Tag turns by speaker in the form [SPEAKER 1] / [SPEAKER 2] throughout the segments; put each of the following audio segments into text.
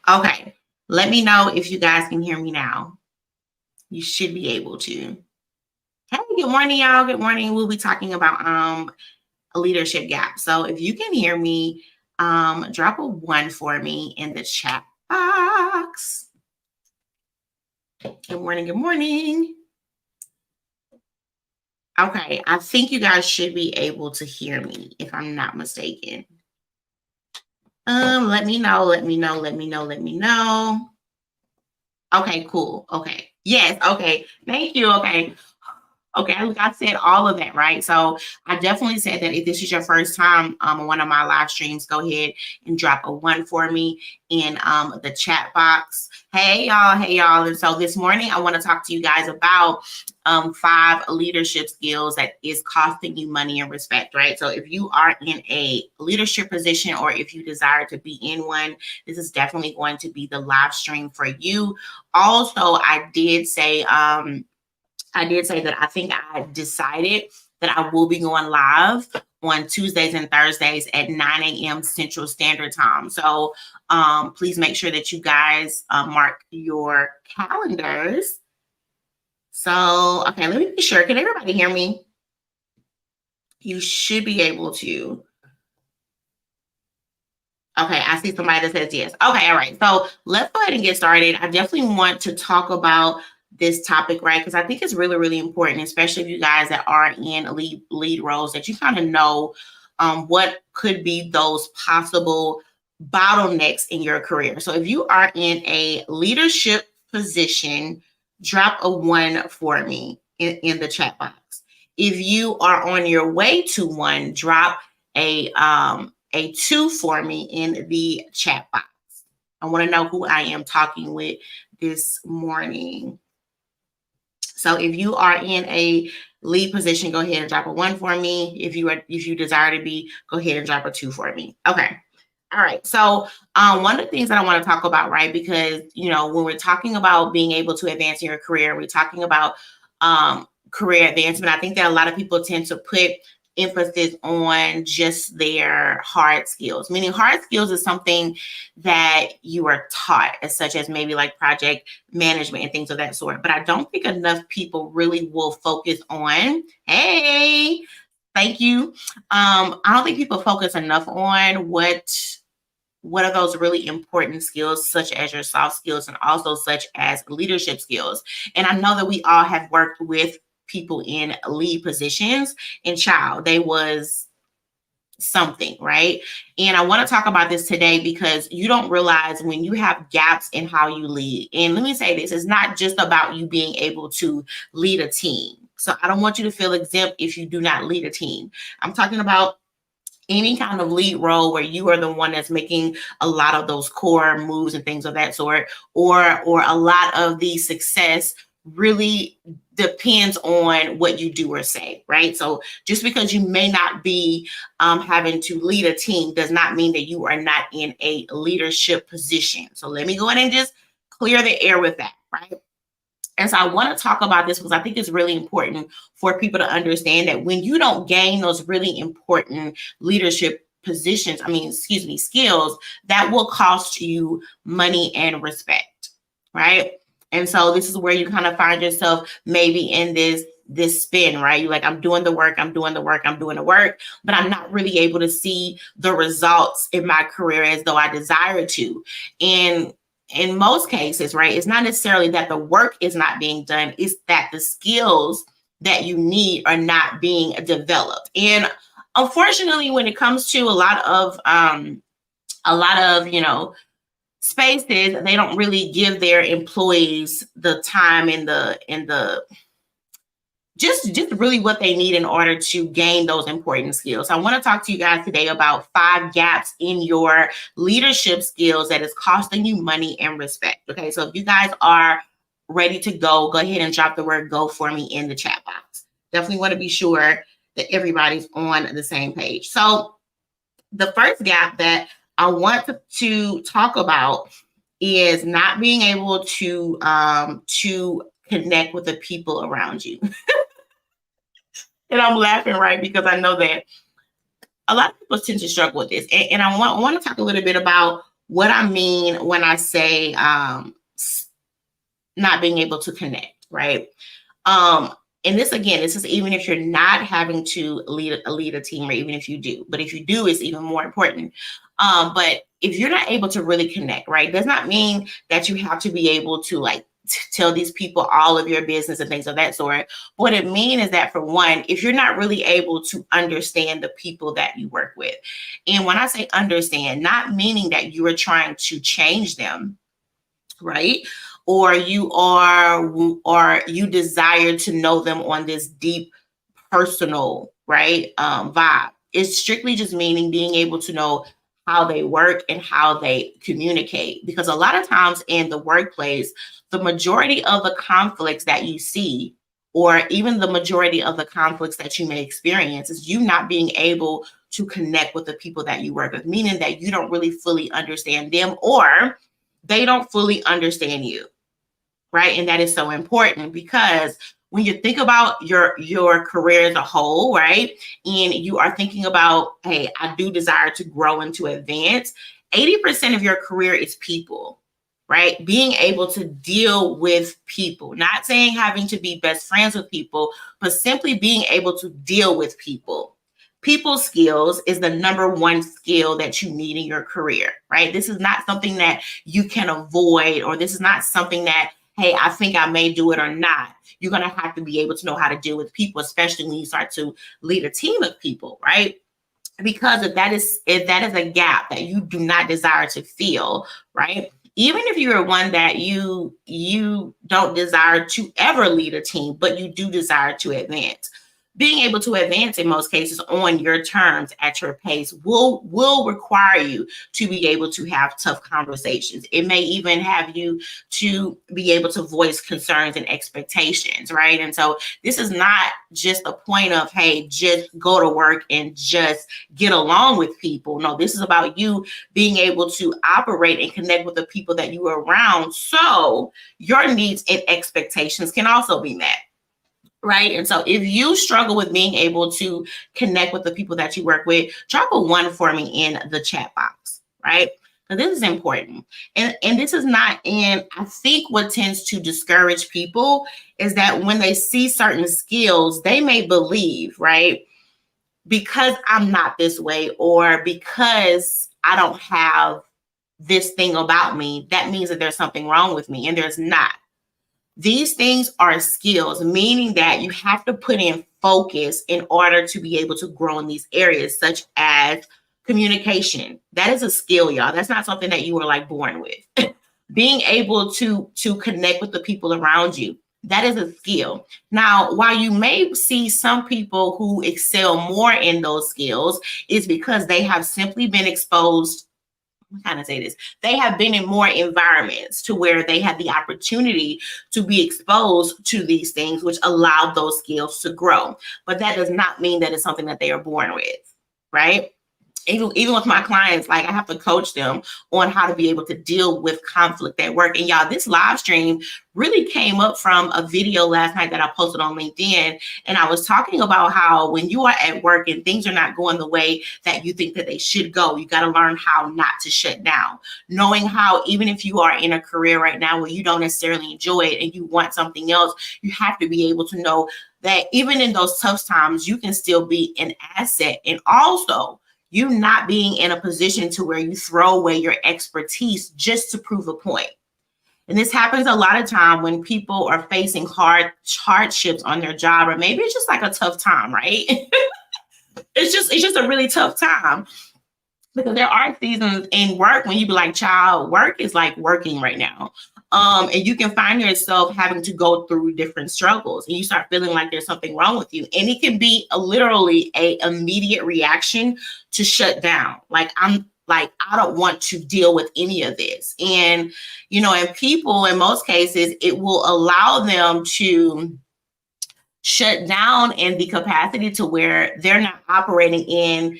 [SPEAKER 1] Okay. Let me know if you guys can hear me now. You should be able to. Hey, good morning, y'all. Good morning. We'll be talking about a leadership gap. So if you can hear me, drop a 1 for me in the chat box. Good morning. Good morning. Okay, I think you guys should be able to hear me if I'm not mistaken. Let me know, let me know, let me know, let me know. Okay, cool. Okay. Yes, okay. Thank you. Okay. Okay, look, I said all of that, right? So I definitely said that if this is your first time on one of my live streams, go ahead and drop a 1 for me in the chat box. Hey y'all, hey y'all. And so this morning I want to talk to you guys about 5 leadership skills that is costing you money and respect, right? So if you are in a leadership position or if you desire to be in one, this is definitely going to be the live stream for you. Also, I did say that I think I decided that I will be going live on Tuesdays and Thursdays at 9 a.m. Central Standard Time. So please make sure that you guys mark your calendars. So, okay, let me be sure. Can everybody hear me? You should be able to. Okay, I see somebody that says yes. Okay, all right. So let's go ahead and get started. I definitely want to talk about this topic, right? Because I think it's really, really important, especially if you guys that are in lead roles, that you kind of know what could be those possible bottlenecks in your career. So if you are in a leadership position, drop a 1 for me in the chat box. If you are on your way to 1, drop a 2 for me in the chat box. I want to know who I am talking with this morning. So if you are in a lead position, go ahead and drop a 1 for me. If you desire to be, go ahead and drop a 2 for me. Okay. All right. So one of the things that I want to talk about, right? Because, when we're talking about being able to advance in your career, we're talking about career advancement. I think that a lot of people tend to put emphasis on just their hard skills, meaning hard skills is something that you are taught, as such as maybe like project management and things of that sort. But I don't think enough people really will focus on, hey, thank you. I don't think people focus enough on what are those really important skills, such as your soft skills and also such as leadership skills. And I know that we all have worked with people in lead positions, and child, they was something, right? And I want to talk about this today because you don't realize when you have gaps in how you lead. And let me say this, it's not just about you being able to lead a team. So I don't want you to feel exempt if you do not lead a team. I'm talking about any kind of lead role where you are the one that's making a lot of those core moves and things of that sort, or a lot of the success really depends on what you do or say, right? So just because you may not be having to lead a team does not mean that you are not in a leadership position. So let me go ahead and just clear the air with that, right? And so I want to talk about this because I think it's really important for people to understand that when you don't gain those really important leadership skills, that will cost you money and respect, right? And so this is where you kind of find yourself maybe in this spin, right? You're like, I'm doing the work, but I'm not really able to see the results in my career as though I desire to. And in most cases, right, it's not necessarily that the work is not being done, it's that the skills that you need are not being developed. And unfortunately, when it comes to a lot of spaces, they don't really give their employees the time and the just really what they need in order to gain those important skills. I want to talk to you guys today about 5 gaps in your leadership skills that is costing you money and respect. Okay, so if you guys are ready to go ahead and drop the word go for me in the chat box. Definitely want to be sure that everybody's on the same page. So the first gap that I want to talk about is not being able to connect with the people around you. And I'm laughing, right? Because I know that a lot of people tend to struggle with this. And I want to talk a little bit about what I mean when I say not being able to connect, right? Um, and this again, this is even if you're not having to lead a team, or even if you do. But if you do, it's even more important. But if you're not able to really connect, right, does not mean that you have to be able to like tell these people all of your business and things of that sort. What it means is that, for one, if you're not really able to understand the people that you work with, and when I say understand, not meaning that you are trying to change them, right? Or you desire to know them on this deep personal, right, vibe. It's strictly just meaning being able to know how they work and how they communicate. Because a lot of times in the workplace, the majority of the conflicts that you see, or even the majority of the conflicts that you may experience, is you not being able to connect with the people that you work with, meaning that you don't really fully understand them, or they don't fully understand you, right? And that is so important, because when you think about your career as a whole, right, and you are thinking about, hey, I do desire to grow and to advance, 80% of your career is people, right? Being able to deal with people, not saying having to be best friends with people, but simply being able to deal with people. People skills is the number one skill that you need in your career, right? This is not something that you can avoid, or this is not something that, hey, I think I may do it or not. You're going to have to be able to know how to deal with people, especially when you start to lead a team of people, right? Because if that is a gap that you do not desire to fill, right? Even if you're one that you don't desire to ever lead a team, but you do desire to advance, being able to advance in most cases on your terms at your pace will require you to be able to have tough conversations. It may even have you to be able to voice concerns and expectations, right? And so this is not just a point of, hey, just go to work and just get along with people. No, this is about you being able to operate and connect with the people that you are around, so your needs and expectations can also be met. Right. And so if you struggle with being able to connect with the people that you work with, drop a one for me in the chat box. Right. So this is important. And this is not, and I think what tends to discourage people is that when they see certain skills, they may believe, right, because I'm not this way, or because I don't have this thing about me, that means that there's something wrong with me. And there's not. These things are skills, meaning that you have to put in focus in order to be able to grow in these areas, such as communication. That is a skill, y'all. That's not something that you were like born with. Being able to connect with the people around you, that is a skill. Now, while you may see some people who excel more in those skills, is because they have simply been exposed, kind of say this, they have been in more environments to where they had the opportunity to be exposed to these things, which allowed those skills to grow. But that does not mean that it's something that they are born with, right? Even with my clients, like I have to coach them on how to be able to deal with conflict at work. And y'all, this live stream really came up from a video last night that I posted on LinkedIn. And I was talking about how when you are at work and things are not going the way that you think that they should go, you got to learn how not to shut down. Knowing how, even if you are in a career right now where you don't necessarily enjoy it and you want something else, you have to be able to know that even in those tough times, you can still be an asset. And also, you not being in a position to where you throw away your expertise just to prove a point. And this happens a lot of time when people are facing hardships on their job, or maybe it's just like a tough time, right? it's just a really tough time. Because there are seasons in work when you be like, child, work is like working right now. And you can find yourself having to go through different struggles, and you start feeling like there's something wrong with you. And it can be literally a immediate reaction to shut down. Like, I don't want to deal with any of this. And, and people, in most cases, it will allow them to shut down in the capacity to where they're not operating in,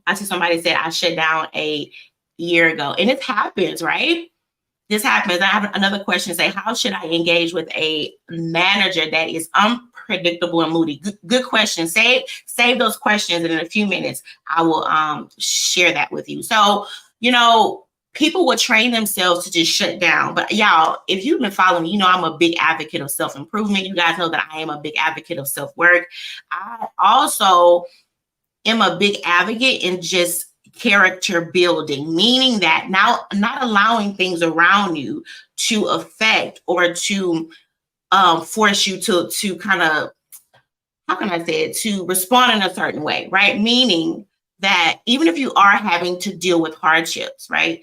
[SPEAKER 1] I see somebody said I shut down a year ago, and it happens, right? This happens. I have another question. Say, how should I engage with a manager that is unpredictable and moody? Good question. Save those questions, and in a few minutes, I will share that with you. So, people would train themselves to just shut down. But y'all, if you've been following me, I'm a big advocate of self-improvement. You guys know that I am a big advocate of self-work. I also am a big advocate in just character building, meaning that now not allowing things around you to affect or to force you to kind of, how can I say it, to respond in a certain way, right? Meaning that even if you are having to deal with hardships, right?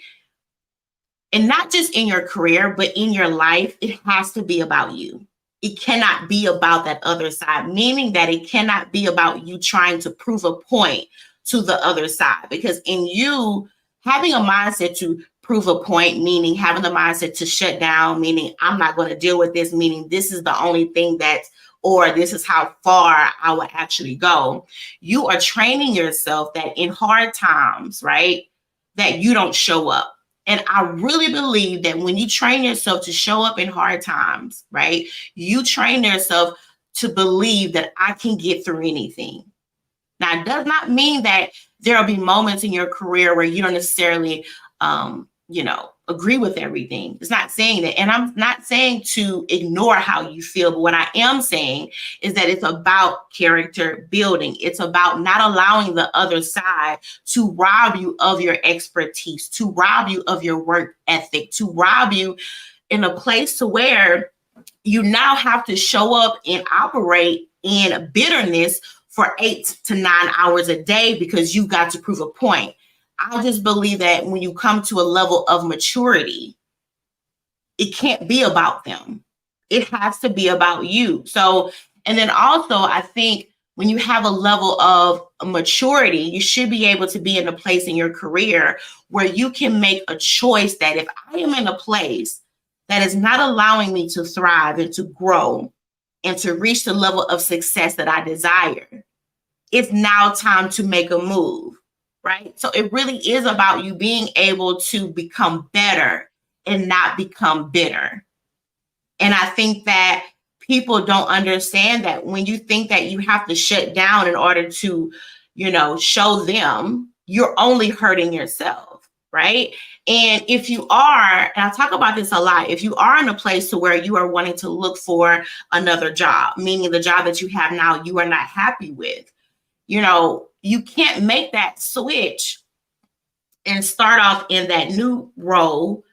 [SPEAKER 1] And not just in your career, but in your life, it has to be about you. It cannot be about that other side, meaning that it cannot be about you trying to prove a point to the other side. Because in you having a mindset to prove a point, meaning having the mindset to shut down, meaning I'm not going to deal with this, meaning this is the only thing that's, or this is how far I will actually go. You are training yourself that in hard times, right, that you don't show up. And I really believe that when you train yourself to show up in hard times, right, you train yourself to believe that I can get through anything. Now, it does not mean that there'll be moments in your career where you don't necessarily, agree with everything. It's not saying that. And I'm not saying to ignore how you feel, but what I am saying is that it's about character building. It's about not allowing the other side to rob you of your expertise, to rob you of your work ethic, to rob you in a place to where you now have to show up and operate in bitterness for 8 to 9 hours a day because you got to prove a point. I just believe that when you come to a level of maturity, it can't be about them. It has to be about you. So, and then also, I think when you have a level of maturity, you should be able to be in a place in your career where you can make a choice that if I am in a place that is not allowing me to thrive and to grow and to reach the level of success that I desire, it's now time to make a move. Right? So it really is about you being able to become better and not become bitter. And I think that people don't understand that when you think that you have to shut down in order to, show them, you're only hurting yourself. Right? And if you are, and I talk about this a lot, if you are in a place to where you are wanting to look for another job, meaning the job that you have now, you are not happy with, you can't make that switch and start off in that new role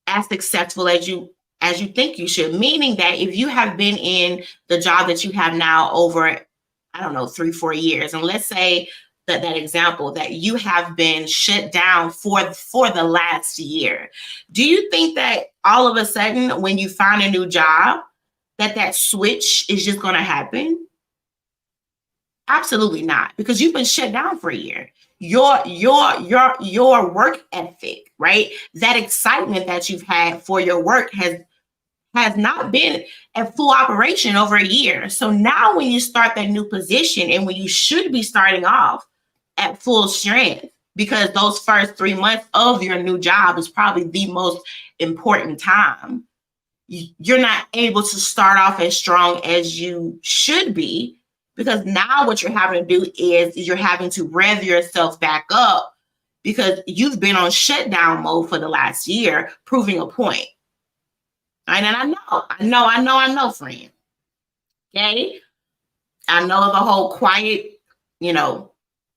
[SPEAKER 1] as successful as you think you should. Meaning that if you have been in the job that you have now over, I don't know, 3-4 years, and let's say that example that you have been shut down for the last year, do you think that all of a sudden when you find a new job that switch is just going to happen? Absolutely not, because you've been shut down for a year. Your work ethic, right? That excitement that you've had for your work has not been at full operation over a year. So now when you start that new position and when you should be starting off at full strength, because those first 3 months of your new job is probably the most important time, you're not able to start off as strong as you should be. Because now what you're having to do is you're having to rev yourself back up because you've been on shutdown mode for the last year, proving a point. And I know, friend. Okay? I know the whole quiet,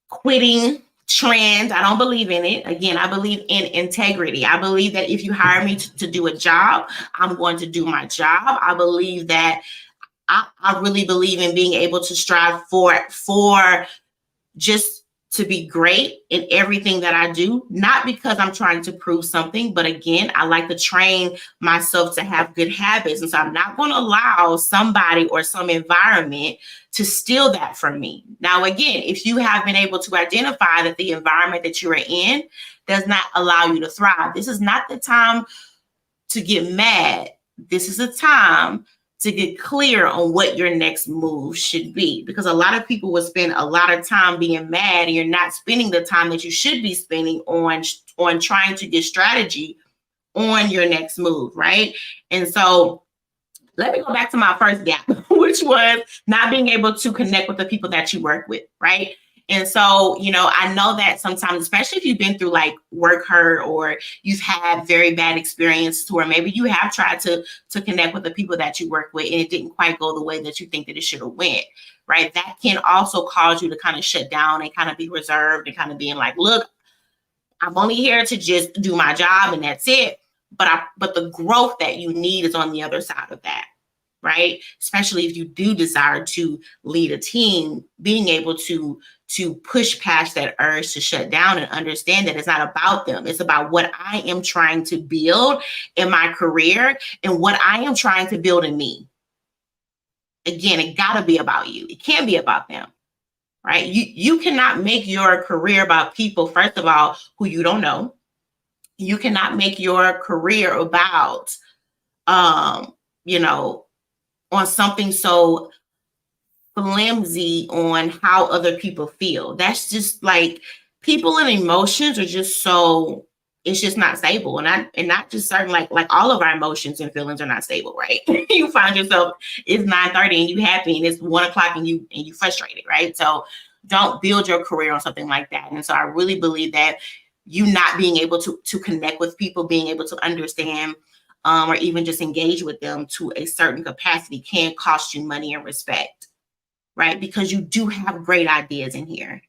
[SPEAKER 1] quitting trend. I don't believe in it. Again, I believe in integrity. I believe that if you hire me to do a job, I'm going to do my job. I believe that I really believe in being able to strive for just to be great in everything that I do, not because I'm trying to prove something, but again, I like to train myself to have good habits. And so I'm not going to allow somebody or some environment to steal that from me. Now, again, if you have been able to identify that the environment that you are in does not allow you to thrive, this is not the time to get mad. This is a time to get clear on what your next move should be. Because a lot of people will spend a lot of time being mad and you're not spending the time that you should be spending on trying to get strategy on your next move, right? And so let me go back to my first gap, which was not being able to connect with the people that you work with, right? And so, I know that sometimes, especially if you've been through like work hurt, or you've had very bad experiences where maybe you have tried to connect with the people that you work with and it didn't quite go the way that you think that it should have went, right? That can also cause you to kind of shut down and kind of be reserved and kind of being like, look, I'm only here to just do my job and that's it. But the growth that you need is on the other side of that, right? Especially if you do desire to lead a team, being able to push past that urge to shut down and understand that it's not about them. It's about what I am trying to build in my career and what I am trying to build in me. Again, it got to be about you. It can't be about them, right? You cannot make your career about people, first of all, who you don't know. You cannot make your career about, on something so flimsy on how other people feel. That's just like, people and emotions are just so, it's just not stable. And not just certain, like all of our emotions and feelings are not stable, right? You find yourself, it's 9:30 and you happy, and it's 1 o'clock and you frustrated, right? So don't build your career on something like that. And so I really believe that you not being able to connect with people, being able to understand, or even just engage with them to a certain capacity, can cost you money and respect, right? Because you do have great ideas in here,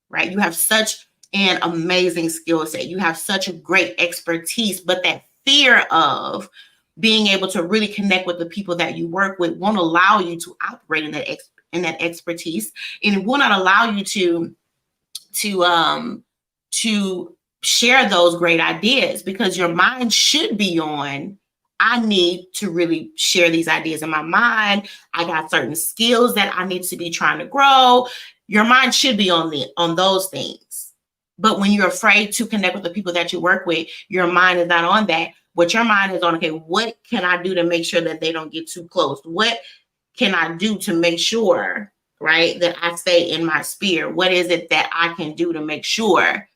[SPEAKER 1] right? You have such an amazing skill set. You have such a great expertise, but that fear of being able to really connect with the people that you work with won't allow you to operate in that expertise, and it will not allow you to share those great ideas, because your mind should be on, I need to really share these ideas in my mind. I got certain skills that I need to be trying to grow. Your mind should be on those things. But when you're afraid to connect with the people that you work with, your mind is not on that. But your mind is on, okay, what can I do to make sure that they don't get too close? What can I do to make sure, right, that I stay in my sphere? What is it that I can do to make sure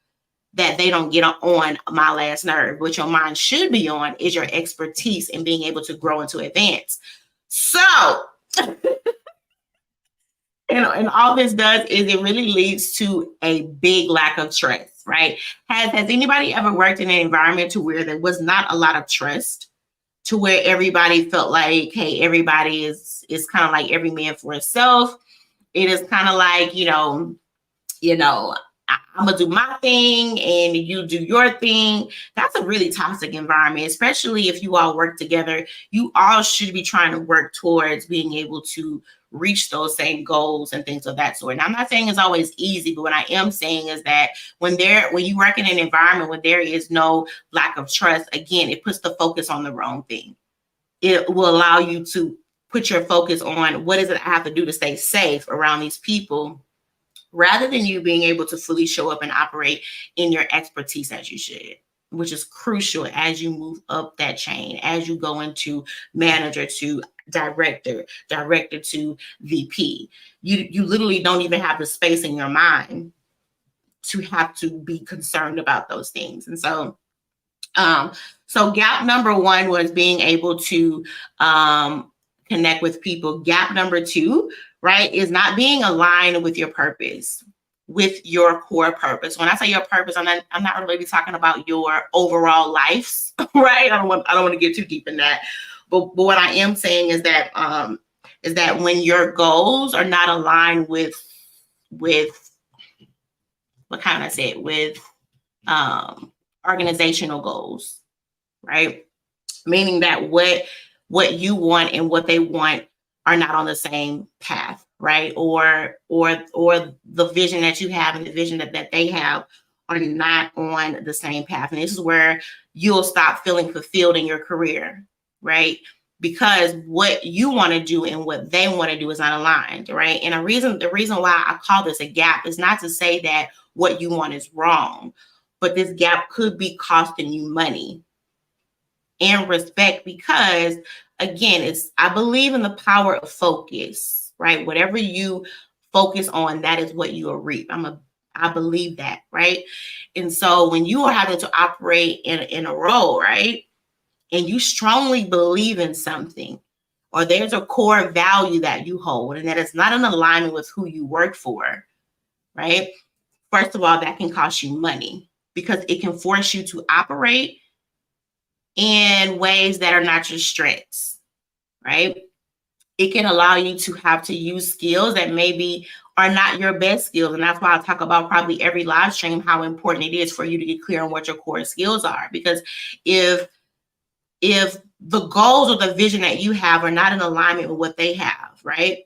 [SPEAKER 1] that they don't get on my last nerve? What your mind should be on is your expertise and being able to grow and to advance. So, and all this does is it really leads to a big lack of trust, right? Has anybody ever worked in an environment to where there was not a lot of trust, to where everybody felt like, hey, everybody is kind of like every man for himself? It is kind of like, I'm gonna do my thing and you do your thing. That's a really toxic environment, especially if you all work together. You all should be trying to work towards being able to reach those same goals and things of that sort. And I'm not saying it's always easy, but what I am saying is that when you work in an environment where there is no lack of trust, again, it puts the focus on the wrong thing. It will allow you to put your focus on, what is it I have to do to stay safe around these people, rather than you being able to fully show up and operate in your expertise as you should, which is crucial as you move up that chain, as you go into manager to director to VP. You literally don't even have the space in your mind to have to be concerned about those things. And so gap number one was being able to connect with people. Gap number two, right, is not being aligned with your purpose, with your core purpose. When I say your purpose, I'm not really talking about your overall lives, right? I don't want to get too deep in that. But what I am saying is that when your goals are not aligned with what kind I said, with organizational goals, right? Meaning that what you want and what they want are not on the same path, right? Or the vision that you have and the vision that they have are not on the same path. And this is where you'll stop feeling fulfilled in your career, right? Because what you want to do and what they want to do is not aligned, right? And the reason why I call this a gap is not to say that what you want is wrong, but this gap could be costing you money and respect, because again, I believe in the power of focus, right? Whatever you focus on, that is what you will reap. I believe that, right? And so when you are having to operate in a role, right, and you strongly believe in something, or there's a core value that you hold and that is not in alignment with who you work for, right? First of all, that can cost you money because it can force you to operate in ways that are not your strengths, right? It can allow you to have to use skills that maybe are not your best skills. And that's why I talk about probably every live stream how important it is for you to get clear on what your core skills are. Because if the goals or the vision that you have are not in alignment with what they have, right?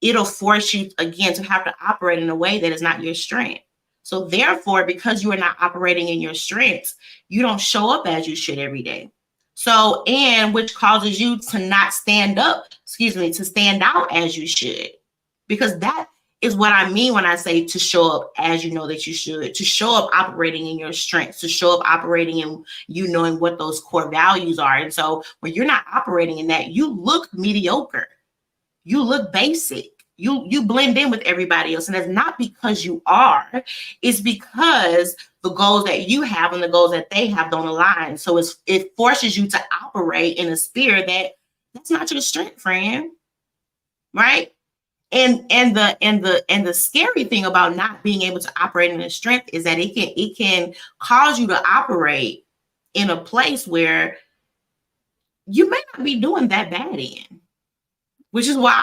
[SPEAKER 1] It'll force you again to have to operate in a way that is not your strength. So therefore, because you are not operating in your strengths, you don't show up as you should every day. So, and which causes you to not stand up, to stand out as you should. Because that is what I mean when I say to show up as you know that you should, to show up operating in your strengths, to show up operating in you knowing what those core values are. And so when you're not operating in that, you look mediocre, you look basic, you blend in with everybody else. And it's not because you are, it's because the goals that you have and the goals that they have don't align. So it forces you to operate in a sphere that's not your strength, friend. Right? And the scary thing about not being able to operate in a strength is that it can cause you to operate in a place where you may not be doing that bad in, which is why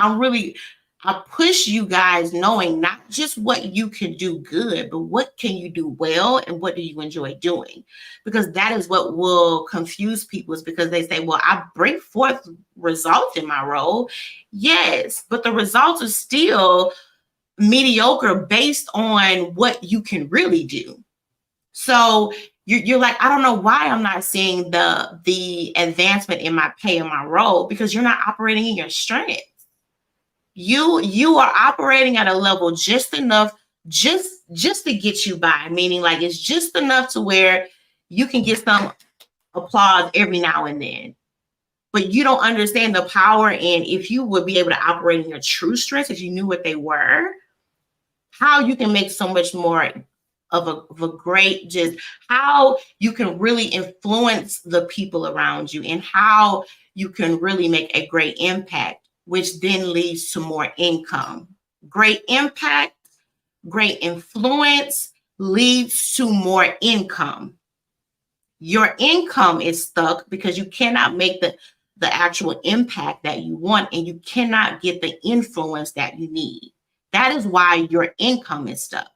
[SPEAKER 1] I push you guys knowing not just what you can do good, but what can you do well and what do you enjoy doing? Because that is what will confuse people, is because they say, well, I bring forth results in my role. Yes, but the results are still mediocre based on what you can really do. So you're like, I don't know why I'm not seeing the advancement in my pay and my role, because you're not operating in your strength. You are operating at a level just enough just to get you by, meaning like it's just enough to where you can get some applause every now and then, but you don't understand the power. And if you would be able to operate in your true strengths, if you knew what they were, how you can make so much more of a great, just how you can really influence the people around you and how you can really make a great impact, which then leads to more income. Great impact, great influence leads to more income. Your income is stuck because you cannot make the actual impact that you want, and you cannot get the influence that you need. That is why your income is stuck,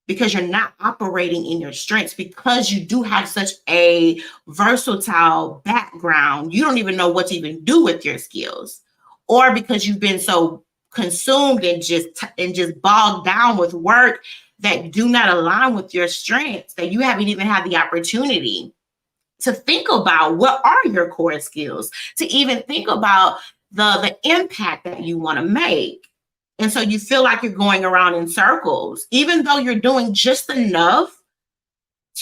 [SPEAKER 1] because you're not operating in your strengths, because you do have such a versatile background. You don't even know what to even do with your skills, or because you've been so consumed and just bogged down with work that do not align with your strengths, that you haven't even had the opportunity to think about what are your core skills, to even think about the impact that you want to make. And so you feel like you're going around in circles, even though you're doing just enough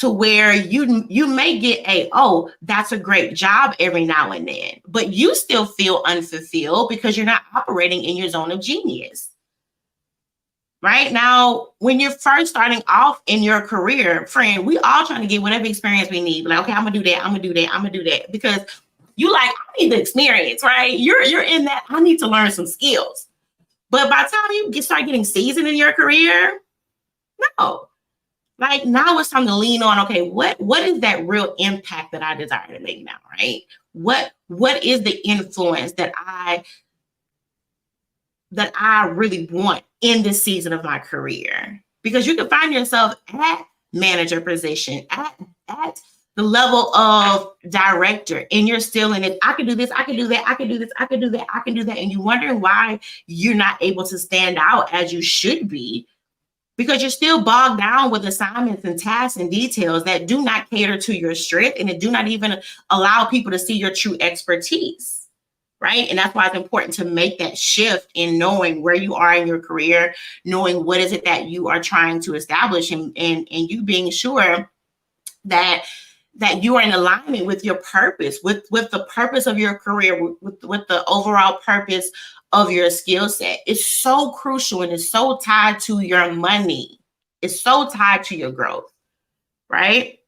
[SPEAKER 1] to where you may get oh, that's a great job every now and then, but you still feel unfulfilled because you're not operating in your zone of genius. Right now, when you're first starting off in your career, friend, we all trying to get whatever experience we need. Like, okay, I'm gonna do that, I'm gonna do that, I'm gonna do that. Because you like, I need the experience, right? You're in that, I need to learn some skills. But by the time you start getting seasoned in your career, no. Like, now it's time to lean on, okay, what is that real impact that I desire to make now, right? What is the influence that I really want in this season of my career? Because you can find yourself at manager position, at the level of director, and you're still in it. I can do this, I can do that, I can do this, I can do that, I can do that. And you're wondering why you're not able to stand out as you should be, because you're still bogged down with assignments and tasks and details that do not cater to your strength, and it do not even allow people to see your true expertise. Right. And that's why it's important to make that shift in knowing where you are in your career, knowing what is it that you are trying to establish, and you being sure that you are in alignment with your purpose, with the purpose of your career, with the overall purpose of your skill set. It's so crucial, and it's so tied to your money. It's so tied to your growth. Right.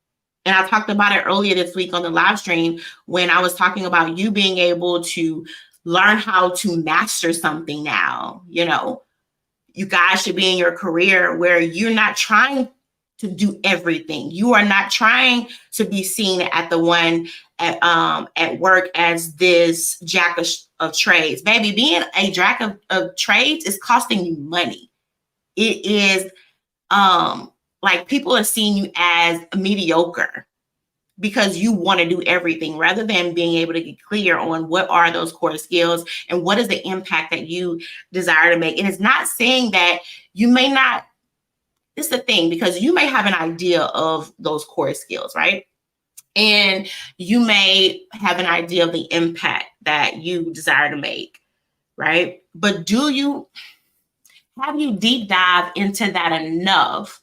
[SPEAKER 1] And I talked about it earlier this week on the live stream when I was talking about you being able to learn how to master something now. You guys should be in your career where you're not trying to do everything. You are not trying to be seen at the one at work as this jack of trades. Baby, being a jack of trades is costing you money. It is like people are seeing you as mediocre because you want to do everything rather than being able to get clear on what are those core skills and what is the impact that you desire to make. And it's not saying that you may not, it's the thing, because you may have an idea of those core skills, right? And you may have an idea of the impact that you desire to make, right? But have you deep dive into that enough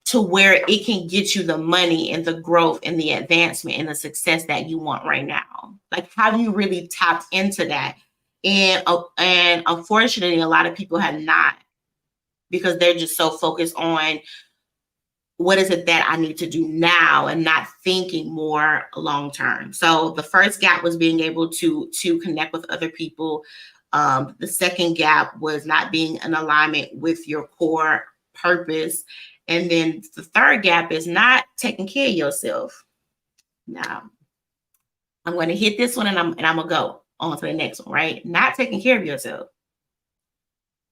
[SPEAKER 1] to where it can get you the money and the growth and the advancement and the success that you want right now? Like, have you really tapped into that? And unfortunately, a lot of people have not, because they're just so focused on what is it that I need to do now and not thinking more long term. So the first gap was being able to connect with other people. The second gap was not being in alignment with your core purpose. And then the third gap is not taking care of yourself. Now, I'm going to hit this one and I'm going to go on to the next one, right? Not taking care of yourself.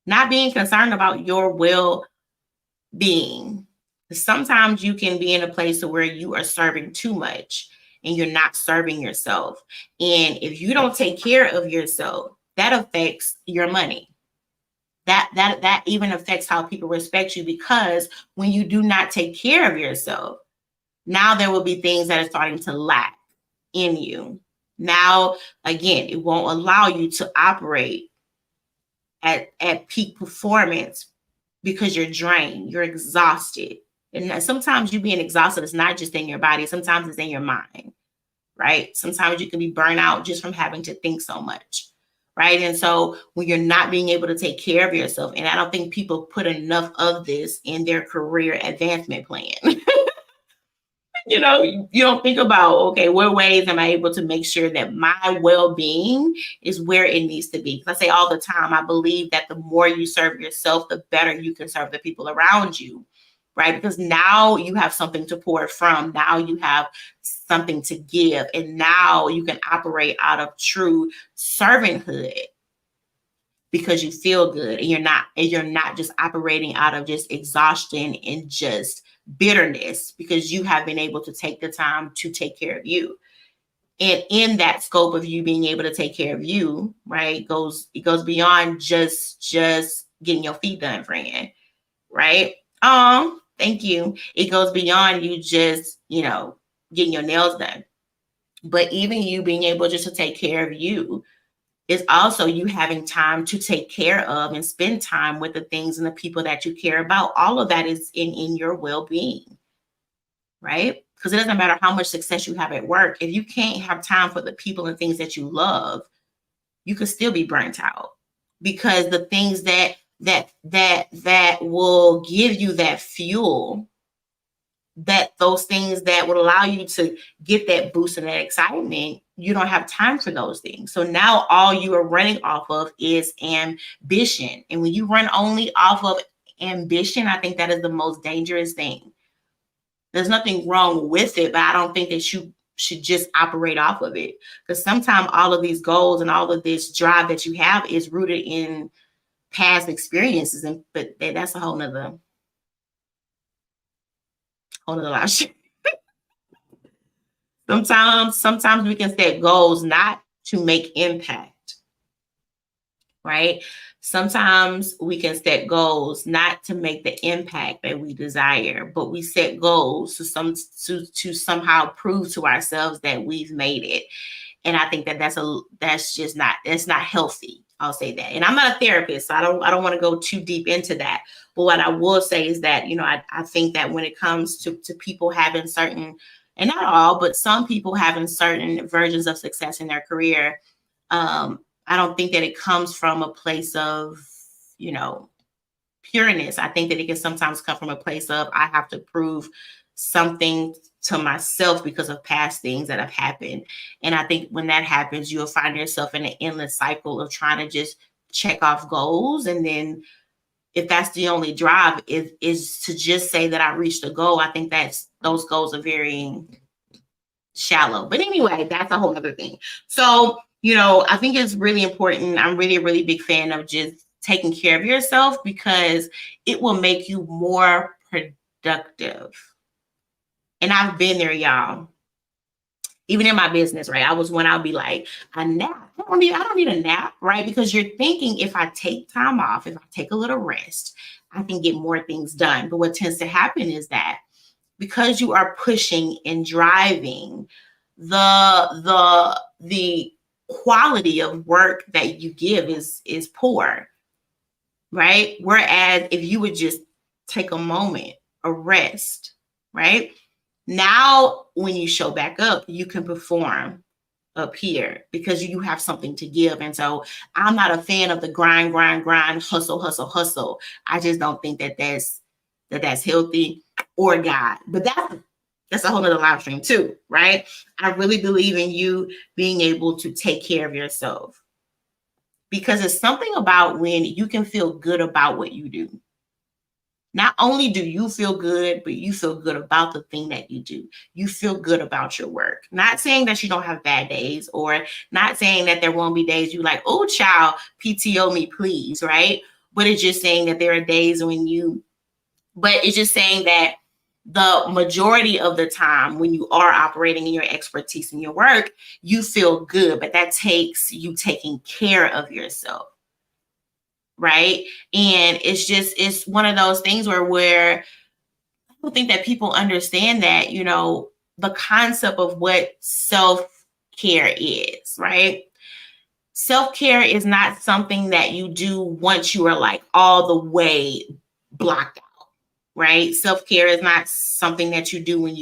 [SPEAKER 1] Not being concerned about your well-being. Sometimes you can be in a place where you are serving too much and you're not serving yourself. And if you don't take care of yourself, that affects your money. That even affects how people respect you, because when you do not take care of yourself, now there will be things that are starting to lack in you. Now, again, it won't allow you to operate at peak performance because you're drained, you're exhausted. And sometimes you being exhausted is not just in your body, sometimes it's in your mind, right? Sometimes you can be burnt out just from having to think so much, right? And so when you're not being able to take care of yourself, and I don't think people put enough of this in their career advancement plan. You know, you don't think about, okay, what ways am I able to make sure that my well-being is where it needs to be? Because I say all the time, I believe that the more you serve yourself, the better you can serve the people around you, right? Because now you have something to pour from. Now you have something to give. And now you can operate out of true servanthood because you feel good, and you're not just operating out of just exhaustion and just bitterness, because you have been able to take the time to take care of you. And in that scope of you being able to take care of you, right, it goes beyond just getting your feet done, friend, right? Thank you. It goes beyond you just, getting your nails done. But even you being able just to take care of you is also you having time to take care of and spend time with the things and the people that you care about. All of that is in your well-being, right? Because it doesn't matter how much success you have at work. If you can't have time for the people and things that you love, you could still be burnt out, because the things that will give you that fuel, that those things that would allow you to get that boost and that excitement, you don't have time for those things. So now all you are running off of is ambition. And when you run only off of ambition, I think that is the most dangerous thing. There's nothing wrong with it, but I don't think that you should just operate off of it, because sometimes all of these goals and all of this drive that you have is rooted in past experiences. But that's a whole nother life shit. Sometimes we can set goals not to make impact, right? Sometimes we can set goals not to make the impact that we desire, but we set goals to somehow prove to ourselves that we've made it. And I think that's not healthy. I'll say that. And I'm not a therapist, so I don't want to go too deep into that. But what I will say is that, I think that when it comes to people having certain, and not all, but some people having certain versions of success in their career, I don't think that it comes from a place of, pureness. I think that it can sometimes come from a place of, I have to prove something to myself because of past things that have happened. And I think when that happens, you'll find yourself in an endless cycle of trying to just check off goals, and then if that's the only drive is to just say that I reached a goal, I think those goals are very shallow. But anyway, that's a whole other thing. So, I think it's really important. I'm really a really big fan of just taking care of yourself because it will make you more productive. And I've been there, y'all. Even in my business, right? I was when I'll be like, a nap. I don't need a nap, right? Because you're thinking if I take time off, if I take a little rest, I can get more things done. But what tends to happen is that because you are pushing and driving, the quality of work that you give is poor, right? Whereas if you would just take a moment, a rest, right? Now, when you show back up, you can perform up here because you have something to give. And so I'm not a fan of the grind, hustle, hustle, hustle. I just don't think that's healthy or God. But that's a whole nother live stream too, right? I really believe in you being able to take care of yourself because it's something about when you can feel good about what you do. Not only do you feel good, but you feel good about the thing that you do. You feel good about your work. Not saying that you don't have bad days or not saying that there won't be days you like, oh, child, PTO me, please, right? But it's just saying that there are days but it's just saying that the majority of the time when you are operating in your expertise in your work, you feel good, but that takes you taking care of yourself. Right. And it's one of those things where I don't think that people understand that, the concept of what self-care is, right? Self-care is not something that you do once you are like all the way blocked out, right? Self-care is not something that you do when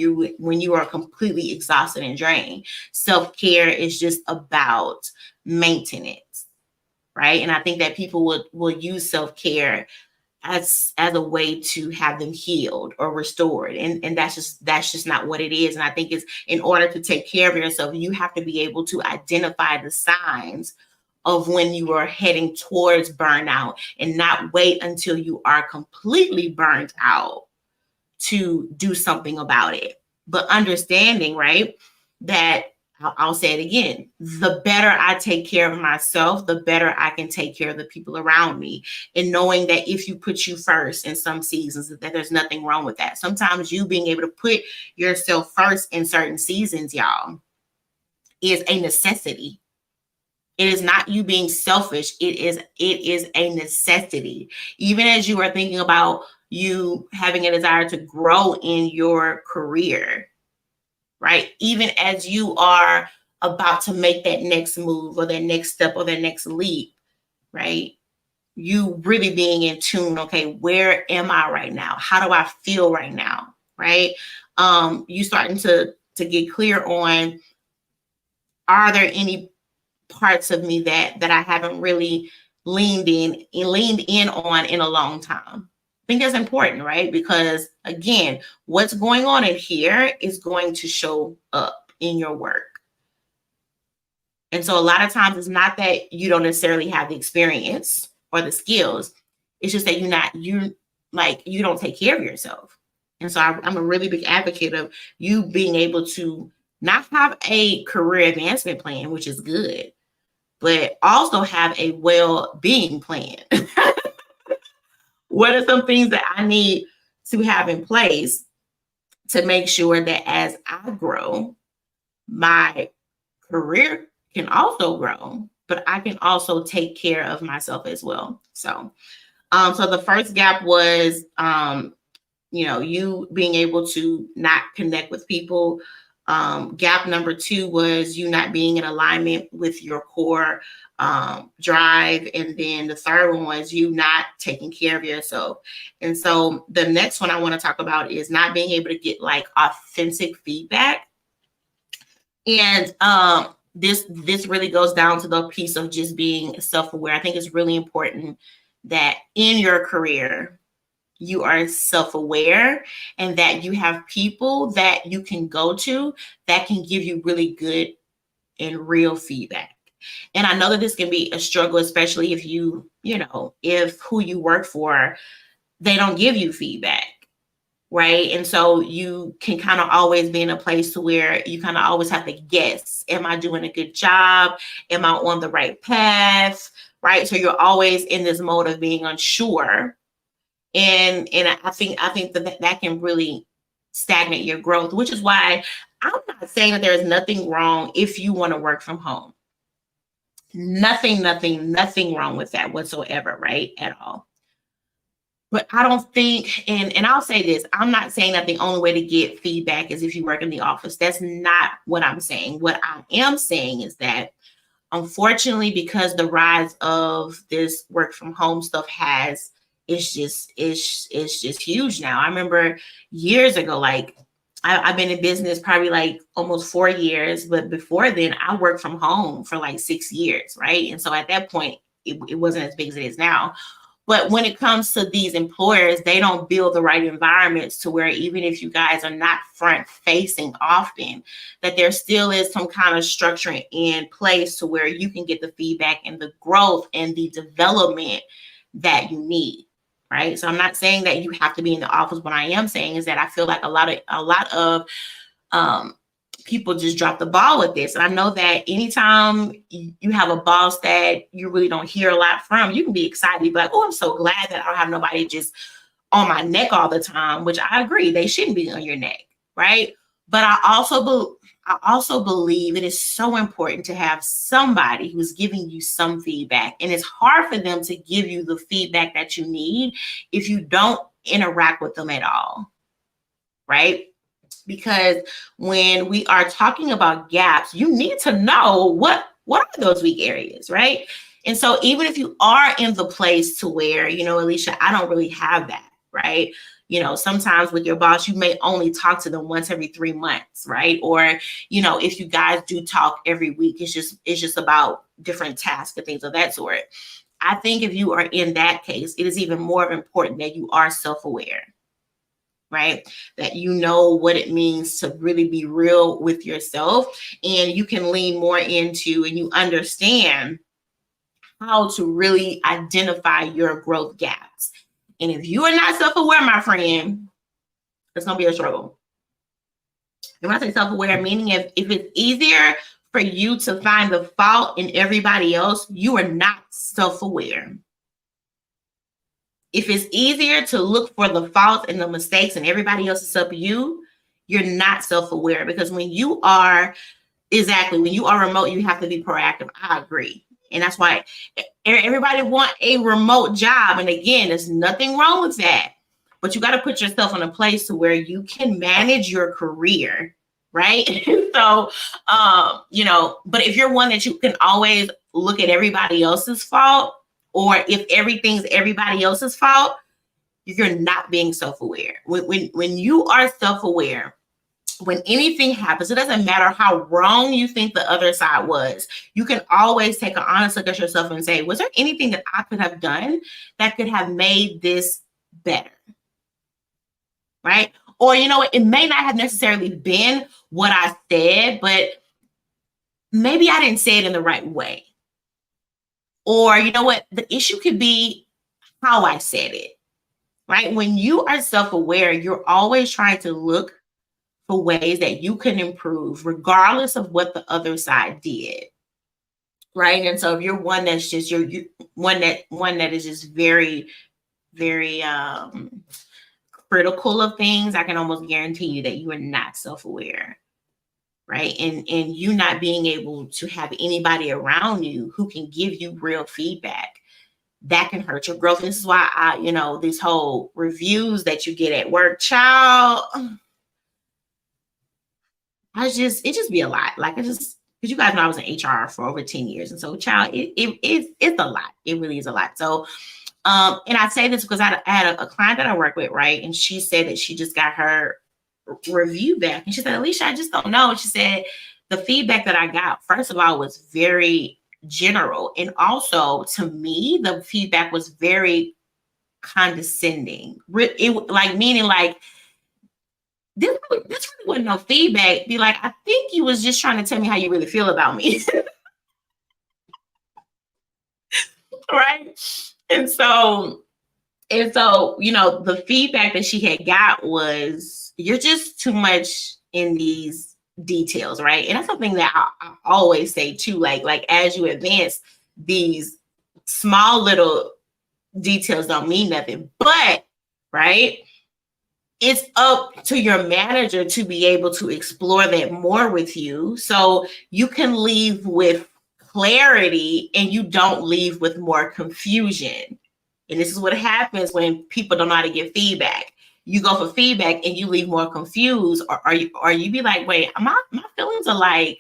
[SPEAKER 1] you are completely exhausted and drained. Self-care is just about maintenance. Right. And I think that people will use self-care as a way to have them healed or restored. And that's just not what it is. And I think it's in order to take care of yourself, you have to be able to identify the signs of when you are heading towards burnout and not wait until you are completely burnt out to do something about it. But understanding, right, that I'll say it again, the better I take care of myself, the better I can take care of the people around me. And knowing that if you put you first in some seasons, that there's nothing wrong with that. Sometimes you being able to put yourself first in certain seasons, y'all, is a necessity. It is not you being selfish. It is a necessity. Even as you are thinking about you having a desire to grow in your career, right? Even as you are about to make that next move or that next step or that next leap, right? You really being in tune, okay, where am I right now? How do I feel right now, right? You starting to get clear on, are there any parts of me that I haven't really leaned in on in a long time? I think that's important, right? Because again, what's going on in here is going to show up in your work. And so a lot of times it's not that you don't necessarily have the experience or the skills. It's just that you don't take care of yourself. And so I'm a really big advocate of you being able to not have a career advancement plan, which is good, but also have a well-being plan. What are some things that I need to have in place to make sure that as I grow, my career can also grow, but I can also take care of myself as well. So the first gap was, you being able to not connect with people. Gap number 2 was you not being in alignment with your core drive. And then the third one was you not taking care of yourself. And so the next one I want to talk about is not being able to get like authentic feedback. And this really goes down to the piece of just being self-aware. I think it's really important that in your career, you are self-aware and that you have people that you can go to that can give you really good and real feedback. And I know that this can be a struggle, especially if if who you work for, they don't give you feedback, right? And so you can kind of always be in a place to where you kind of always have to guess, am I doing a good job? Am I on the right path? Right? So you're always in this mode of being unsure. And I think that can really stagnate your growth, which is why I'm not saying that there is nothing wrong if you want to work from home. Nothing wrong with that whatsoever, right? At all. But I don't think, and I'll say this, I'm not saying that the only way to get feedback is if you work in the office. That's not what I'm saying. What I am saying is that, unfortunately, because the rise of this work from home stuff it's just huge now. I remember years ago, like I've been in business probably like almost 4 years, but before then I worked from home for like 6 years, right? And so at that point, it wasn't as big as it is now. But when it comes to these employers, they don't build the right environments to where, even if you guys are not front facing often, that there still is some kind of structure in place to where you can get the feedback and the growth and the development that you need. Right. So I'm not saying that you have to be in the office. What I am saying is that I feel like a lot of um, people just drop the ball with this. And I know that anytime you have a boss that you really don't hear a lot from, you can be excited, be like, oh, I'm so glad that I don't have nobody just on my neck all the time, which I agree, they shouldn't be on your neck, right? But I also believe it is so important to have somebody who's giving you some feedback. And it's hard for them to give you the feedback that you need if you don't interact with them at all, right? Because when we are talking about gaps, you need to know what are those weak areas, right? And so even if you are in the place to where, Alicia, I don't really have that, right? Sometimes with your boss, you may only talk to them once every 3 months, right? Or, if you guys do talk every week, it's just about different tasks and things of that sort. I think if you are in that case, it is even more important that you are self-aware, right? That you know what it means to really be real with yourself, and you can lean more into, and you understand how to really identify your growth gaps. And if you are not self-aware, my friend, it's going to be a struggle. And when I say self-aware, meaning if it's easier for you to find the fault in everybody else, you are not self-aware. If it's easier to look for the faults and the mistakes and everybody else except you, you're not self-aware. Because when you are remote, you have to be proactive. I agree. And that's why everybody want a remote job. And again, there's nothing wrong with that. But you got to put yourself in a place to where you can manage your career, right? So, but if you're one that you can always look at everybody else's fault, or if everything's everybody else's fault, you're not being self-aware. When you are self-aware, when anything happens, it doesn't matter how wrong you think the other side was, you can always take an honest look at yourself and say, was there anything that I could have done that could have made this better? Right? Or, it may not have necessarily been what I said, but maybe I didn't say it in the right way. Or, the issue could be how I said it, right? When you are self-aware, you're always trying to look for ways that you can improve, regardless of what the other side did, right? And so if you're one that's just you're one that is just very, very critical of things, I can almost guarantee you that you are not self-aware, right? And you not being able to have anybody around you who can give you real feedback, that can hurt your growth. And this is why this whole reviews that you get at work, child, it just be a lot. Like, because you guys know I was in HR for over 10 years. And so, child, it's a lot. It really is a lot. So, and I say this because I had a client that I work with, right? And she said that she just got her review back. And she said, Alicia, I just don't know. She said, the feedback that I got, first of all, was very general. And also, to me, the feedback was very condescending. Meaning like, this really wasn't no feedback. Be like, I think you was just trying to tell me how you really feel about me. And so, the feedback that she had got was, you're just too much in these details, right? And that's something that I always say too, like as you advance, these small little details don't mean nothing, but right, it's up to your manager to be able to explore that more with you, so you can leave with clarity and you don't leave with more confusion. And this is what happens when people don't know how to give feedback. You go for feedback and you leave more confused, or you be like, wait, my feelings are like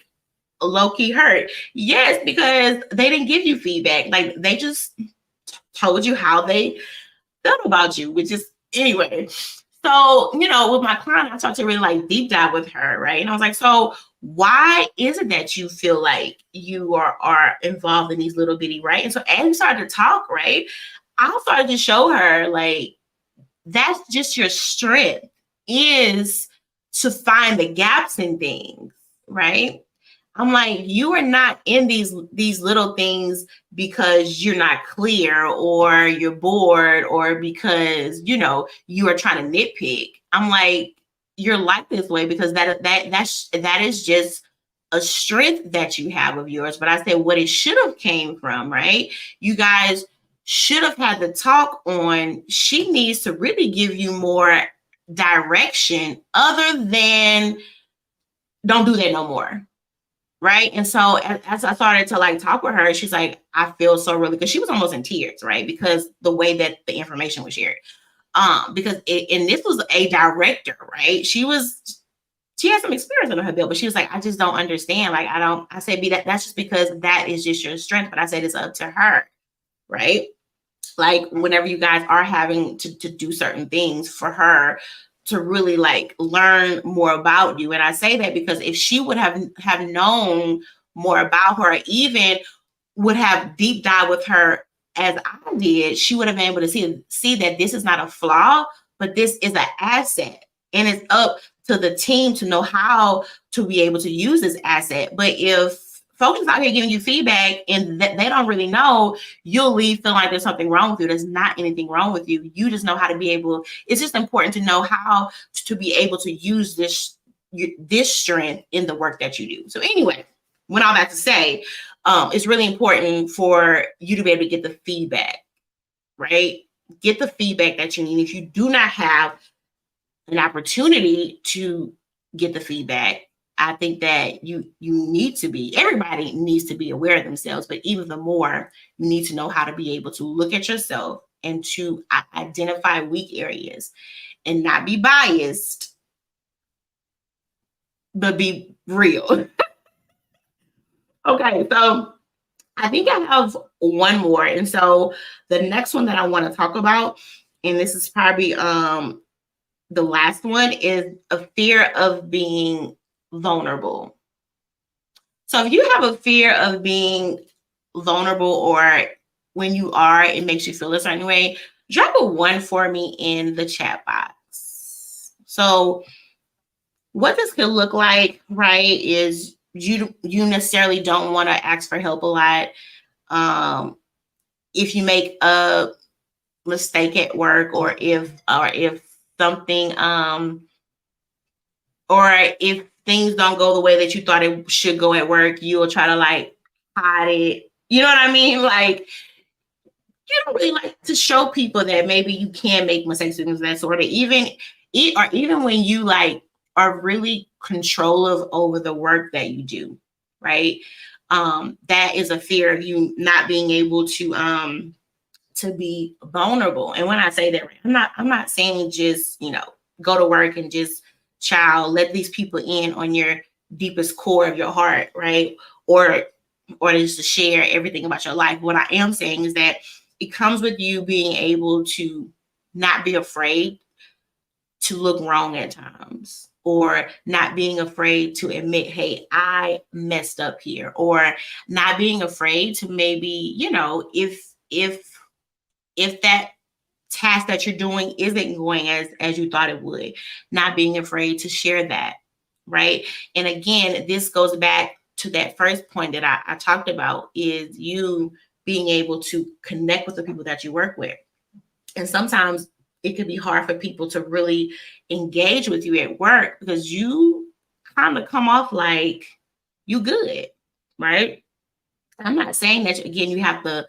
[SPEAKER 1] low-key hurt. Yes, because they didn't give you feedback. Like, they just told you how they felt about you, which is, anyway. So, with my client, I started to really like deep dive with her, right? And I was like, so why is it that you feel like you are involved in these little bitty, right? And so as we started to talk, right, I started to show her, like, that's just your strength, is to find the gaps in things, right? I'm like, you are not in these little things because you're not clear or you're bored or because you are trying to nitpick. I'm like, you're like this way because that is just a strength that you have of yours. But I said what it should have came from, right? You guys should have had the talk on, she needs to really give you more direction other than don't do that no more. Right. And so as I started to like talk with her, she's like, I feel so really, because she was almost in tears, right? Because the way that the information was shared. And this was a director, right? She had some experience under her belt, but she was like, I just don't understand. Like, I say, that's just because that is just your strength. But I said, it's up to her, right? Like, whenever you guys are having to do certain things, for her to really like learn more about you. And I say that because if she would have known more about her, even would have deep dive with her as I did, she would have been able to see that this is not a flaw, but this is an asset. And it's up to the team to know how to be able to use this asset. But if folks is out here giving you feedback and they don't really know, you'll leave feeling like there's something wrong with you. There's not anything wrong with you. You just know how to be able, it's just important to know how to be able to use this strength in the work that you do. So anyway, when all that to say, it's really important for you to be able to get the feedback, right? Get the feedback that you need. If you do not have an opportunity to get the feedback, I think that you need to be, everybody needs to be aware of themselves, but even the more, you need to know how to be able to look at yourself and to identify weak areas and not be biased, but be real. Okay, so I think I have one more. And so the next one that I want to talk about, and this is probably the last one, is a fear of being vulnerable. So if you have a fear of being vulnerable, or when you are, it makes you feel a certain way, drop a 1 for me in the chat box. So what this could look like, right, is you necessarily don't want to ask for help a lot. If you make a mistake at work, or if something or if things don't go the way that you thought it should go at work, you'll try to like hide it. You know what I mean? Like, you don't really like to show people that maybe you can make mistakes and things of that sort of, even when you like are really controlling over the work that you do, right? That is a fear of you not being able to be vulnerable. And when I say that, I'm not saying just, go to work and just let these people in on your deepest core of your heart, right? Or just to share everything about your life. What I am saying is that it comes with you being able to not be afraid to look wrong at times, or not being afraid to admit, hey, I messed up here, or not being afraid to maybe, if that task that you're doing isn't going as you thought it would, not being afraid to share that, right? And again, this goes back to that first point that I talked about, is you being able to connect with the people that you work with. And sometimes it could be hard for people to really engage with you at work because you kind of come off like you good, right? I'm not saying that, again, you have to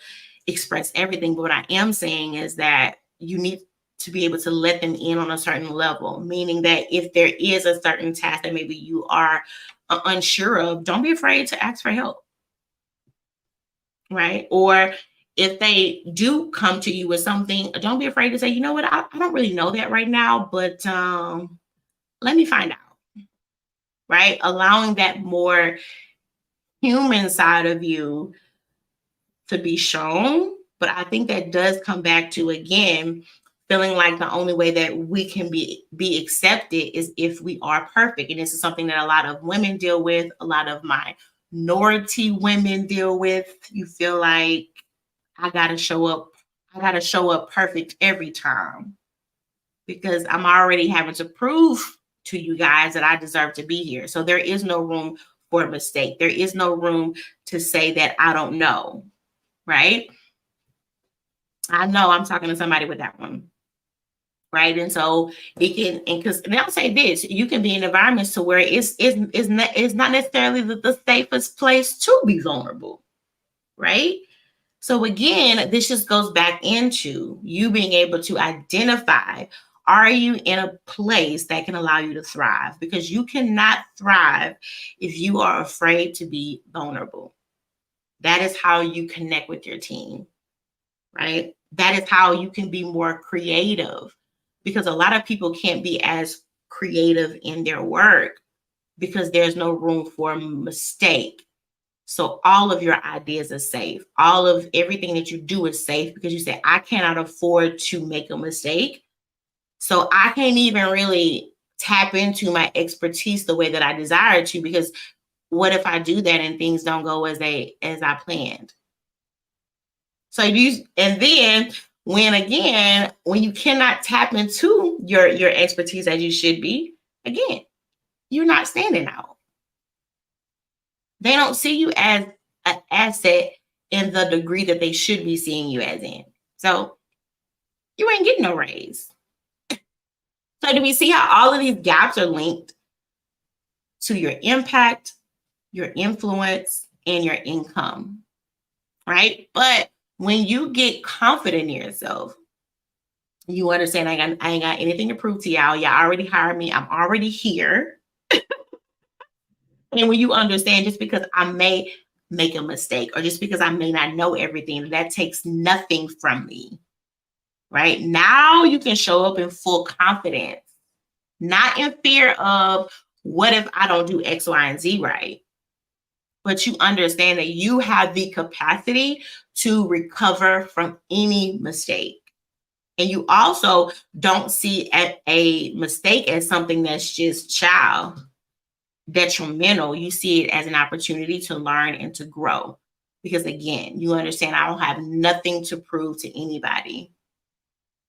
[SPEAKER 1] express everything, but what I am saying is that you need to be able to let them in on a certain level, meaning that if there is a certain task that maybe you are unsure of, don't be afraid to ask for help, right? Or if they do come to you with something, don't be afraid to say, you know what, I don't really know that right now, but let me find out, right? Allowing that more human side of you to be shown. But I think that does come back to, again, feeling like the only way that we can be accepted is if we are perfect. And this is something that a lot of women deal with, a lot of minority women deal with. You feel like I gotta show up perfect every time because I'm already having to prove to you guys that I deserve to be here. So there is no room for a mistake. There is no room to say that I don't know, right? I know I'm talking to somebody with that one. Right. And so it can, and because I'll say this, you can be in environments to where it's not necessarily the safest place to be vulnerable. Right. So again, this just goes back into you being able to identify, are you in a place that can allow you to thrive? Because you cannot thrive if you are afraid to be vulnerable. That is how you connect with your team, right? That is how you can be more creative, because a lot of people can't be as creative in their work because there's no room for mistake. So all of your ideas are safe. All of everything that you do is safe because you say, I cannot afford to make a mistake. So I can't even really tap into my expertise the way that I desire to, because what if I do that and things don't go as I planned? So and then when you cannot tap into your expertise as you should be, again, you're not standing out. They don't see you as an asset in the degree that they should be seeing you as in. So you ain't getting no raise. So do we see how all of these gaps are linked to your impact, your influence, and your income, right? But when you get confident in yourself, you understand I ain't got anything to prove to y'all. Y'all already hired me. I'm already here. And when you understand, just because I may make a mistake or just because I may not know everything, that takes nothing from me, right? Now you can show up in full confidence, not in fear of what if I don't do X, Y, and Z right? But you understand that you have the capacity to recover from any mistake. And you also don't see a mistake as something that's just detrimental. You see it as an opportunity to learn and to grow. Because again, you understand I don't have nothing to prove to anybody,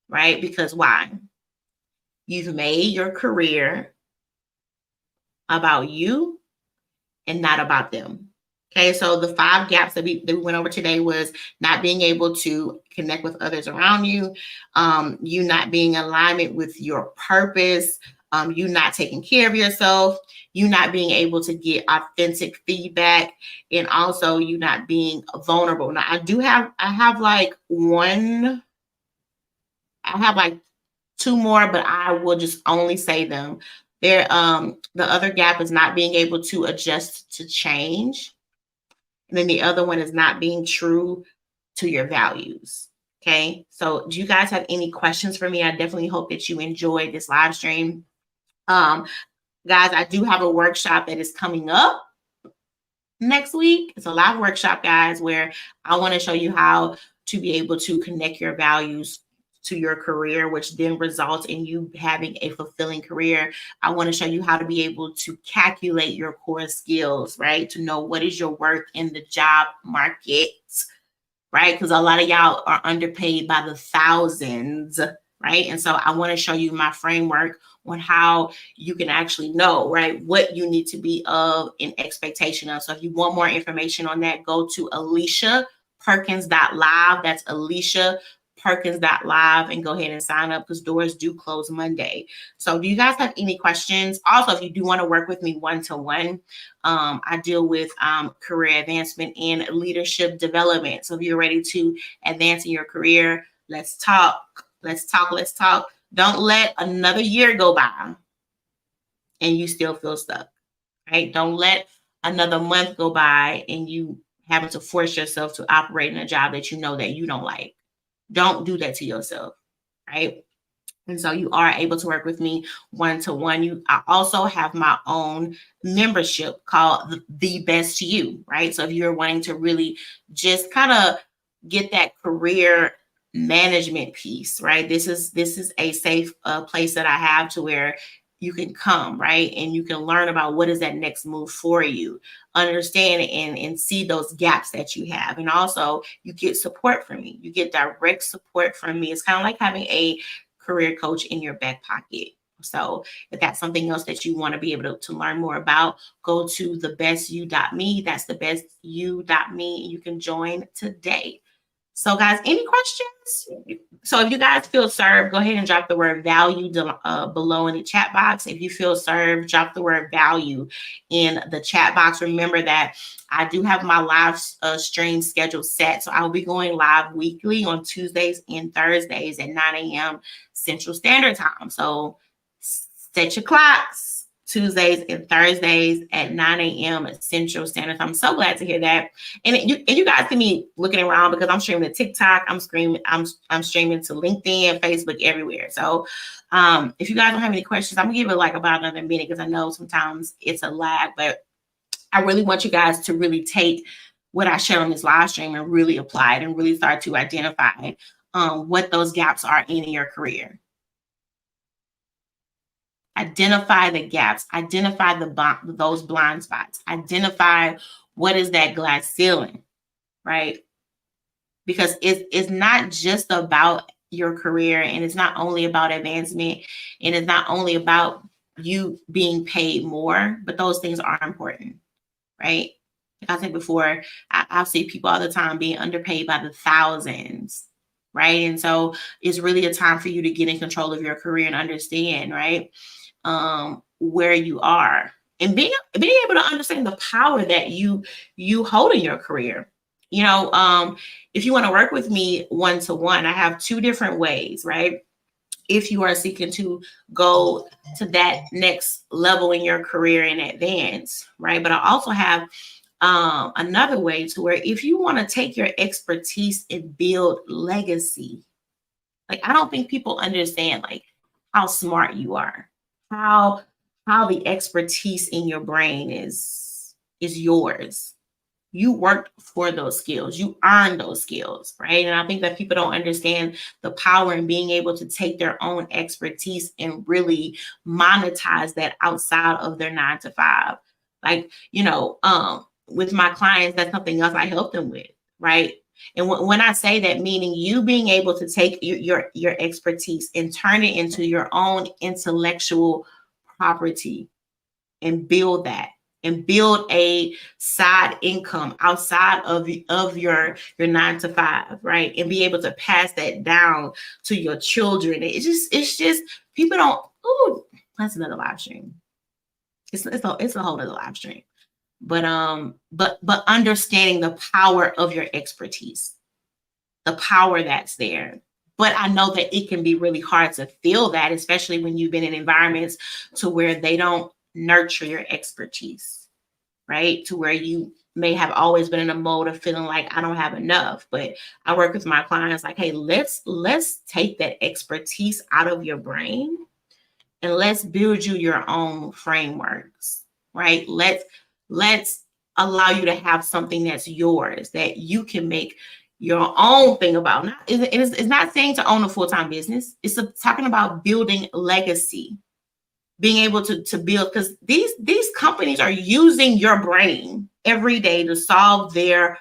[SPEAKER 1] right? Because why? You've made your career about you and not about them. Okay, so the 5 gaps that we went over today was not being able to connect with others around you, you not being in alignment with your purpose, you not taking care of yourself, you not being able to get authentic feedback, and also you not being vulnerable. Now I have like 2 more, but I will just only say them. The other gap is not being able to adjust to change. And then the other one is not being true to your values. Okay. So do you guys have any questions for me? I definitely hope that you enjoyed this live stream. Guys, I do have a workshop that is coming up next week. It's a live workshop, guys, where I want to show you how to be able to connect your values to your career, which then results in you having a fulfilling career. I want to show you how to be able to calculate your core skills, right? To know what is your worth in the job market, right? Because a lot of y'all are underpaid by the thousands, right? And so I want to show you my framework on how you can actually know, right, what you need to be of in expectation of. So if you want more information on that, go to aliciaperkins.live. That's aliciaperkins.live, and go ahead and sign up because doors do close Monday. So do you guys have any questions? Also, if you do want to work with me one-to-one, I deal with career advancement and leadership development. So if you're ready to advance in your career, let's talk. Let's talk. Let's talk. Don't let another year go by and you still feel stuck, right? Don't let another month go by and you having to force yourself to operate in a job that you know that you don't like. Don't do that to yourself, right? And so you are able to work with me one-to-one. I also have my own membership called The Best You, right? So if you're wanting to really just kind of get that career management piece, right? This is a safe place that I have to where you can come, right? And you can learn about what is that next move for you, understand and see those gaps that you have. And also you get support from me. You get direct support from me. It's kind of like having a career coach in your back pocket. So if that's something else that you want to be able to learn more about, go to thebestyou.me. That's thebestyou.me. You can join today. So guys, any questions? So if you guys feel served, go ahead and drop the word value below in the chat box. If you feel served, drop the word value in the chat box. Remember that I do have my live stream schedule set. So I'll be going live weekly on Tuesdays and Thursdays at 9 a.m. Central Standard Time. So set your clocks. Tuesdays and Thursdays at 9 a.m. Central Standard Time. I'm so glad to hear that. And you guys can be looking around because I'm streaming to TikTok. I'm streaming to LinkedIn, Facebook, everywhere. So if you guys don't have any questions, I'm gonna give it like about another minute because I know sometimes it's a lag, but I really want you guys to really take what I share on this live stream and really apply it and really start to identify what those gaps are in your career. Identify the gaps, identify those blind spots, identify what is that glass ceiling, right? Because it's not just about your career, and it's not only about advancement, and it's not only about you being paid more, but those things are important, right? Like I said before, I see people all the time being underpaid by the thousands, right? And so it's really a time for you to get in control of your career and understand, right? Where you are and being able to understand the power that you hold in your career. You know, if you want to work with me one-to-one, I have two different ways, right? If you are seeking to go to that next level in your career and advance, right? But I also have another way to where if you want to take your expertise and build legacy, like I don't think people understand like how smart you are, how the expertise in your brain is yours. You worked for those skills, you earned those skills, right? And I think that people don't understand the power in being able to take their own expertise and really monetize that outside of their 9 to 5. Like, you know, with my clients, that's something else I help them with, right? And when I say that, meaning you being able to take your expertise and turn it into your own intellectual property and build that and build a side income outside of your 9 to 5, right? And be able to pass that down to your children. It's just people don't. Oh, that's another live stream. It's a whole other live stream. But understanding the power of your expertise, the power that's there. But I know that it can be really hard to feel that, especially when you've been in environments to where they don't nurture your expertise, right? To where you may have always been in a mode of feeling like I don't have enough. But I work with my clients like, hey, let's take that expertise out of your brain and let's build you your own frameworks, right? Let's allow you to have something that's yours that you can make your own thing about. It's not saying to own a full-time business. It's talking about building legacy, being able to build, because these companies are using your brain every day to solve their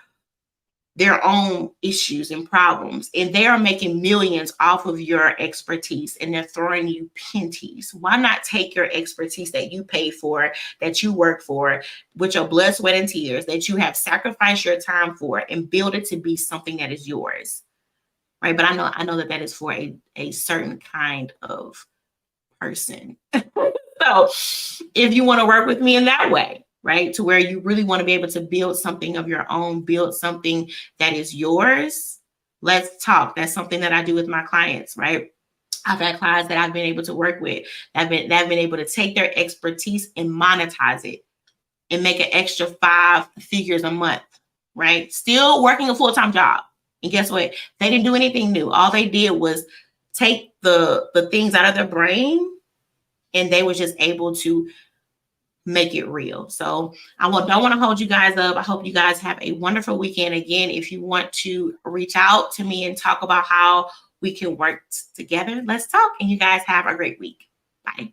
[SPEAKER 1] their own issues and problems, and they are making millions off of your expertise, and they're throwing you pennies. Why not take your expertise that you pay for, that you work for with your blood, sweat, and tears, that you have sacrificed your time for, and build it to be something that is yours, right? But I know that is for a certain kind of person. So if you want to work with me in that way, right, to where you really want to be able to build something of your own, build something that is yours, let's talk. That's something that I do with my clients, right? I've had clients that I've been able to work with that have been able to take their expertise and monetize it and make an extra 5 figures a month, right? Still working a full-time job. And guess what? They didn't do anything new. All they did was take the things out of their brain, and they were just able to make it real. So don't want to hold you guys up. I hope you guys have a wonderful weekend. Again, if you want to reach out to me and talk about how we can work together, let's talk. And you guys have a great week. Bye.